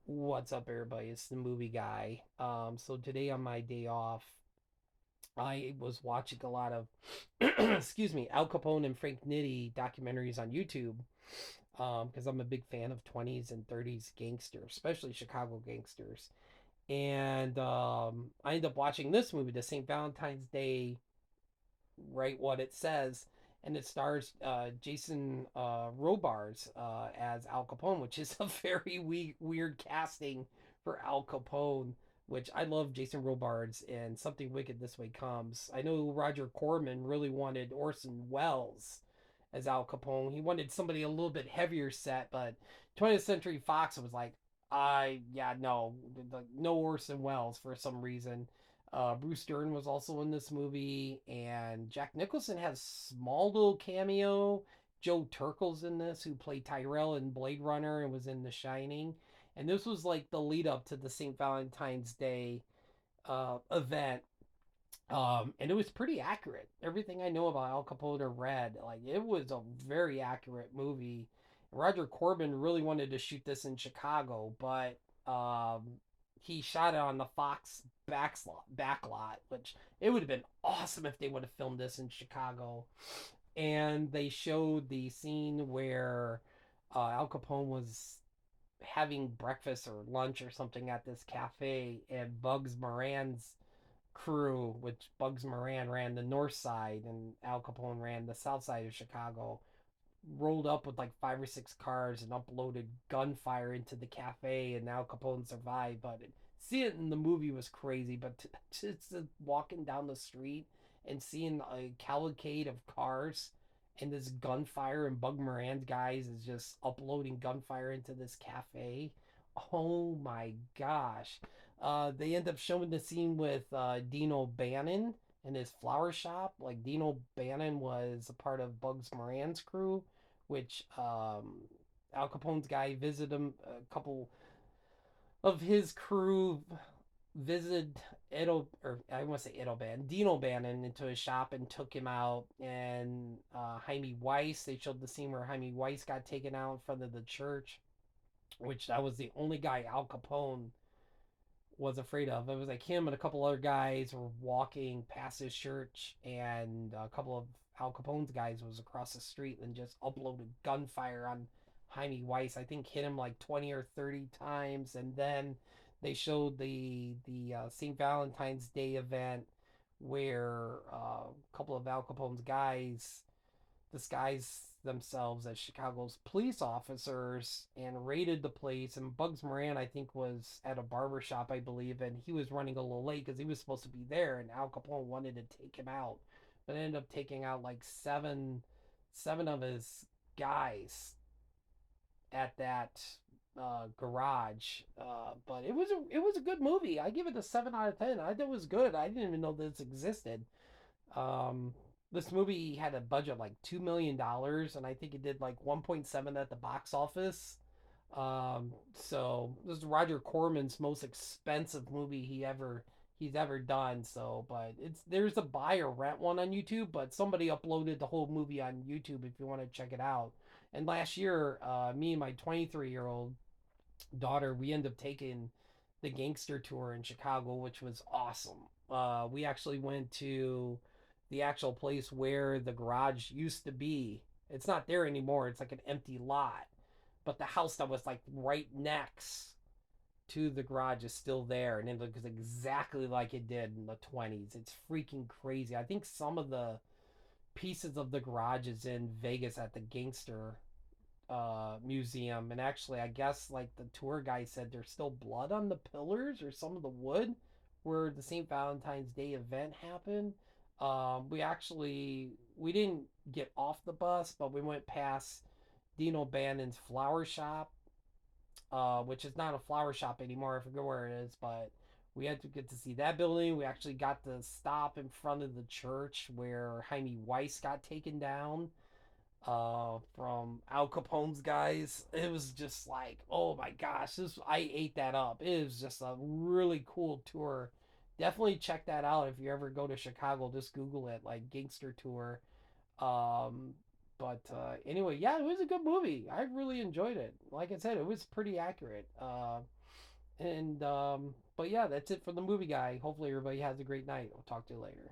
What's up, everybody? It's the movie guy. So today on my day off, I was watching a lot of, excuse me, Al Capone and Frank Nitti documentaries on YouTube. Because I'm a big fan of 20s and 30s gangsters, especially Chicago gangsters. And I ended up watching this movie, the St. Valentine's Day, right? What it says, and it stars Jason Robards as Al Capone, which is a very weird casting for Al Capone. Which I love Jason Robards and Something Wicked This Way Comes. I know Roger Corman really wanted Orson Welles as Al Capone. He wanted somebody a little bit heavier set, but 20th Century Fox was like, yeah, no, no Orson Welles for some reason. Bruce Dern was also in this movie, and Jack Nicholson has small little cameo. Joe Turkel's in this, who played Tyrell in Blade Runner and was in The Shining. And this was like the lead up to the St. Valentine's Day event. And it was pretty accurate. Everything I know about Al Capone or read, like it was a very accurate movie. Roger Corman really wanted to shoot this in Chicago, but he shot it on the Fox backlot, which it would have been awesome if they would have filmed this in Chicago. And they showed the scene where Al Capone was having breakfast or lunch or something at this cafe, and Bugs Moran's crew, which Bugs Moran ran the north side and Al Capone ran the south side of Chicago, rolled up with like five or six cars and uploaded gunfire into the cafe, and Al Capone survived. But seeing it in the movie was crazy. But to walking down the street and seeing a cavalcade of cars and this gunfire and Bug Moran's guys is just uploading gunfire into this cafe. Oh my gosh. They end up showing the scene with Dino Bannon and his flower shop. Like Dino Bannon was a part of Bugs Moran's crew, which Al Capone's guy visited him. A couple of his crew visited Edo, or I want to say Edo Ban, Dino Bannon into his shop and took him out. And Jaime Weiss, they showed the scene where Jaime Weiss got taken out in front of the church, which that was the only guy Al Capone was afraid of. It was like him and a couple other guys were walking past his church, and a couple of Al Capone's guys was across the street and just uploaded gunfire on Jaime Weiss. I think hit him like 20 or 30 times, and then they showed the St. Valentine's Day event where a couple of Al Capone's guys disguised themselves as Chicago's police officers and raided the place. And Bugs Moran, I think, was at a barber shop, I believe, and he was running a little late because he was supposed to be there. And Al Capone wanted to take him out, but ended up taking out like seven of his guys at that garage. But it was a good movie. I give it a 7 out of 10. I thought it was good. I didn't even know this existed. Um, this movie had a budget of like $2 million, and I think it did like 1.7 at the box office. So this is Roger Corman's most expensive movie he's ever done. So, but there's a buy or rent one on YouTube, but somebody uploaded the whole movie on YouTube if you want to check it out. And last year, me and my 23-year-old daughter, we ended up taking the gangster tour in Chicago, which was awesome. We actually went to the actual place where the garage used to be. It's not there anymore. It's like an empty lot. But the house that was like right next to the garage is still there, and it looks exactly like it did in the 20s. It's freaking crazy. I think some of the pieces of the garage is in Vegas at the gangster museum. And actually, I guess like the tour guy said, there's still blood on the pillars or some of the wood where the St. Valentine's Day event happened. We didn't get off the bus, but we went past Dino Bannon's flower shop, which is not a flower shop anymore. I forget where it is, but we had to get to see that building. We actually got to stop in front of the church where Jaime Weiss got taken down from Al Capone's guys. It was just like, oh my gosh, this I ate that up. It was just a really cool tour. Definitely check that out if you ever go to Chicago. Just Google it, like gangster tour. Um, but anyway, yeah, it was a good movie. I really enjoyed it. Like I said, it was pretty accurate. And but yeah, that's it for the movie guy. Hopefully everybody has a great night. I'll talk to you later.